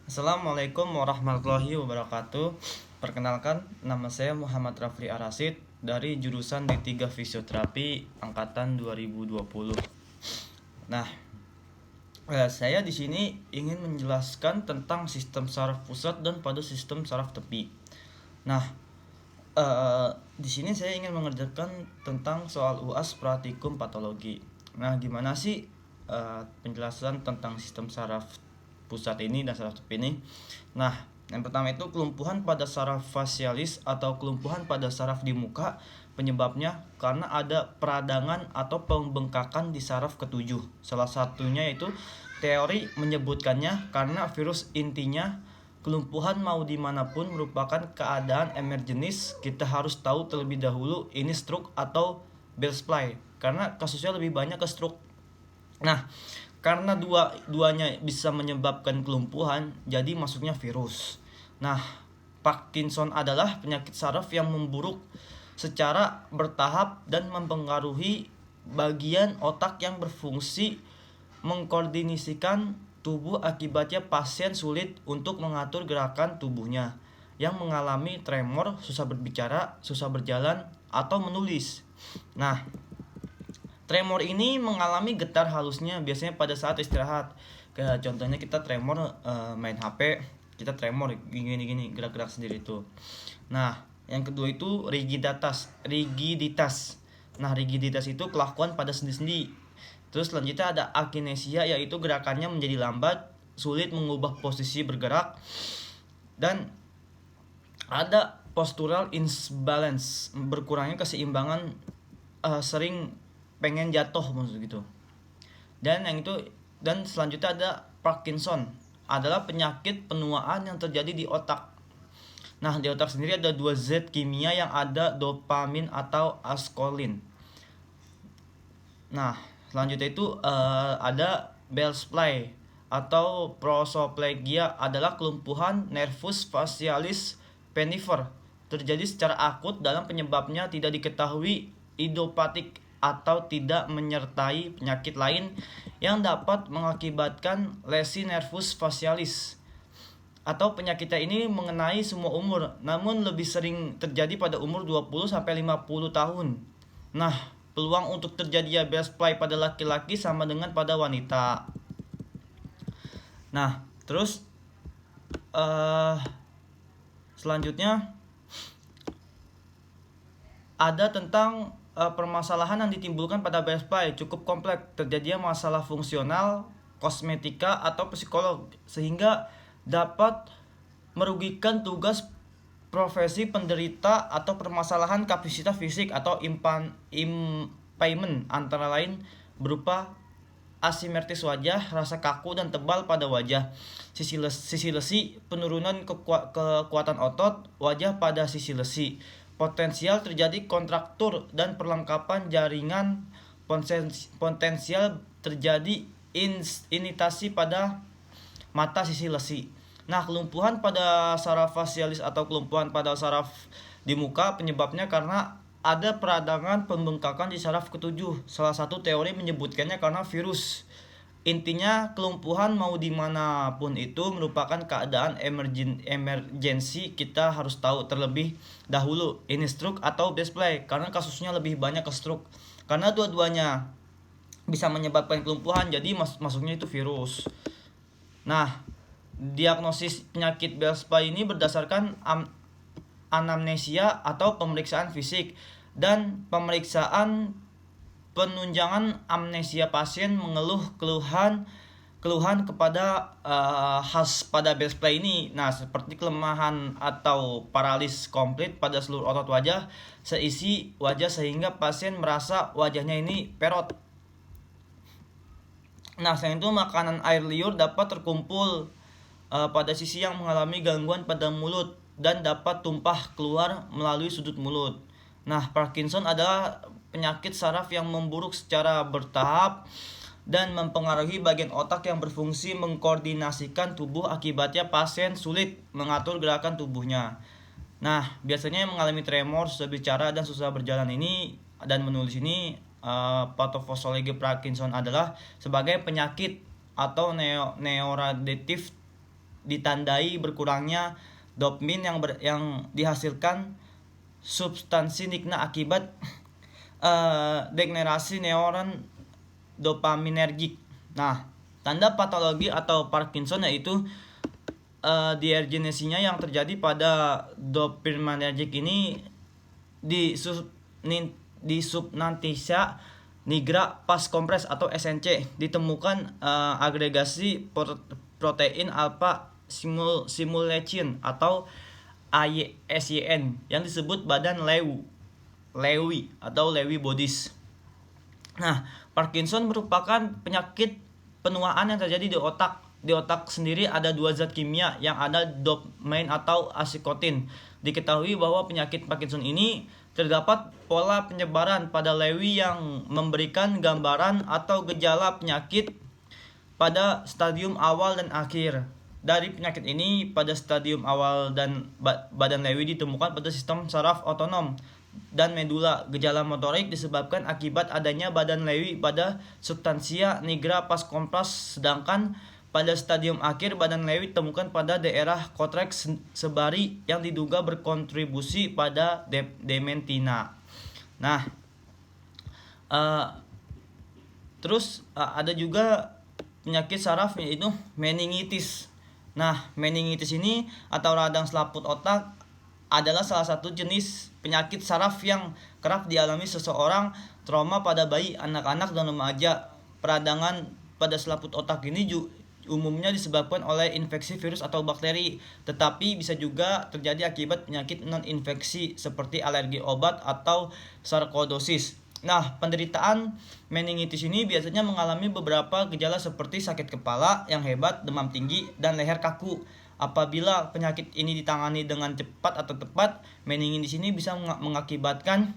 Assalamualaikum warahmatullahi wabarakatuh. Perkenalkan, nama saya Muhammad Rafli Arasid dari jurusan D3 Fisioterapi angkatan 2020. Nah, saya di sini ingin menjelaskan tentang sistem saraf pusat dan pada sistem saraf tepi. Nah, di sini saya ingin mengerjakan tentang soal UAS praktikum patologi. Nah, gimana sih penjelasan tentang sistem saraf pusat ini dan saraf tepi ini? Nah, yang pertama itu kelumpuhan pada saraf fasialis atau kelumpuhan pada saraf di muka, penyebabnya karena ada peradangan atau pembengkakan di saraf ketujuh. Salah satunya yaitu teori menyebutkannya karena virus. Intinya kelumpuhan mau dimanapun merupakan keadaan emergenis. Kita harus tahu terlebih dahulu ini stroke atau Bell's palsy karena kasusnya lebih banyak ke stroke. Nah, karena duanya bisa menyebabkan kelumpuhan, jadi masuknya virus. Nah, Parkinson adalah penyakit saraf yang memburuk secara bertahap dan mempengaruhi bagian otak yang berfungsi mengkoordinasikan tubuh. Akibatnya pasien sulit untuk mengatur gerakan tubuhnya, yang mengalami tremor, susah berbicara, susah berjalan, atau menulis. Nah, tremor ini mengalami getar halusnya biasanya pada saat istirahat. Kayak contohnya kita tremor main HP, kita tremor gini-gini gerak-gerak sendiri itu. Nah, yang kedua itu rigiditas. Nah, rigiditas itu kelakuan pada sendi-sendi. Terus selanjutnya ada akinesia, yaitu gerakannya menjadi lambat, sulit mengubah posisi bergerak. Dan ada postural imbalance, berkurangnya keseimbangan, sering pengen jatuh maksud gitu. Dan selanjutnya ada Parkinson, adalah penyakit penuaan yang terjadi di otak. Nah, di otak sendiri ada dua zat kimia yang ada dopamin atau askolin. Nah, selanjutnya itu ada Bell's palsy atau prosoplegia, adalah kelumpuhan nervus facialis penifer, terjadi secara akut dalam penyebabnya tidak diketahui, idiopatik atau tidak menyertai penyakit lain yang dapat mengakibatkan lesi nervus facialis. Atau penyakitnya ini mengenai semua umur, namun lebih sering terjadi pada umur 20 sampai 50 tahun. Nah, peluang untuk terjadi Bell's palsy pada laki-laki sama dengan pada wanita. Nah, terus selanjutnya ada tentang permasalahan yang ditimbulkan pada Bell's palsy cukup kompleks, terjadinya masalah fungsional, kosmetika atau psikolog, sehingga dapat merugikan tugas profesi penderita atau permasalahan kapasitas fisik atau impairment, antara lain berupa asimetris wajah, rasa kaku dan tebal pada wajah, sisi lesi, penurunan kekuatan otot wajah pada sisi lesi, potensial terjadi kontraktur dan perlengkapan jaringan, potensial terjadi iritasi pada mata sisi lesi. Nah, kelumpuhan pada saraf fasialis atau kelumpuhan pada saraf di muka, penyebabnya karena ada peradangan pembengkakan di saraf ketujuh. Salah satu teori menyebutkannya karena virus. Intinya kelumpuhan mau dimanapun itu merupakan keadaan emergensi. Kita harus tahu terlebih dahulu ini stroke atau Bell's palsy karena kasusnya lebih banyak ke stroke. Karena dua-duanya bisa menyebabkan kelumpuhan, jadi masuknya itu virus. Nah, diagnosis penyakit Bell's palsy ini berdasarkan anamnesia atau pemeriksaan fisik dan pemeriksaan penunjangan amnesia. Pasien mengeluh keluhan kepada khas pada Bell's palsy ini. Nah, seperti kelemahan atau paralis komplit pada seluruh otot wajah, seisi wajah, sehingga pasien merasa wajahnya ini perot. Nah, selain itu makanan air liur dapat terkumpul pada sisi yang mengalami gangguan pada mulut dan dapat tumpah keluar melalui sudut mulut. Nah, Parkinson adalah penyakit saraf yang memburuk secara bertahap dan mempengaruhi bagian otak yang berfungsi mengkoordinasikan tubuh. Akibatnya pasien sulit mengatur gerakan tubuhnya. Nah, biasanya yang mengalami tremor, susah bicara, dan susah berjalan ini dan menulis ini, Parkinson adalah sebagai penyakit atau neurodegeneratif ditandai berkurangnya dopamin yang dihasilkan substansi nikna akibat degenerasi neuron dopaminergik. Nah, tanda patologi atau Parkinson yaitu diegenesinya yang terjadi pada dopaminergic ini di substantia nigra pas kompres atau SNC ditemukan agregasi protein alpha simulation atau SYN yang disebut badan Lewy atau Lewy bodies. Nah, Parkinson merupakan penyakit penuaan yang terjadi di otak. Di otak sendiri ada dua zat kimia yang ada dopamine atau asikotin. Diketahui bahwa penyakit Parkinson ini terdapat pola penyebaran pada Lewy yang memberikan gambaran atau gejala penyakit pada stadium awal dan akhir. Dari penyakit ini pada stadium awal dan badan Lewy ditemukan pada sistem saraf otonom dan medula. Gejala motorik disebabkan akibat adanya badan Lewy pada substansia nigra pas kompres, sedangkan pada stadium akhir badan Lewy ditemukan pada daerah korteks sebari yang diduga berkontribusi pada dementia. Nah, terus ada juga penyakit saraf yaitu meningitis. Nah, meningitis ini atau radang selaput otak adalah salah satu jenis penyakit saraf yang kerap dialami seseorang trauma pada bayi, anak-anak, dan remaja. Peradangan pada selaput otak ini umumnya disebabkan oleh infeksi virus atau bakteri, tetapi bisa juga terjadi akibat penyakit non-infeksi seperti alergi obat atau sarkoidosis. Nah, penderitaan meningitis ini biasanya mengalami beberapa gejala seperti sakit kepala yang hebat, demam tinggi, dan leher kaku. Apabila penyakit ini ditangani dengan cepat atau tepat, meningitis ini bisa mengakibatkan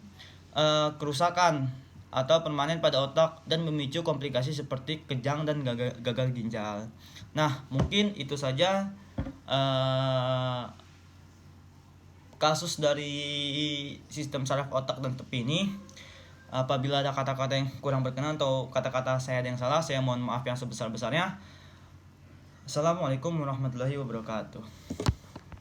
kerusakan atau permanen pada otak dan memicu komplikasi seperti kejang dan gagal ginjal. Nah, mungkin itu saja kasus dari sistem saraf otak dan tepi ini. Apabila ada kata-kata yang kurang berkenan atau kata-kata saya ada yang salah, saya mohon maaf yang sebesar-besarnya. Assalamualaikum warahmatullahi wabarakatuh.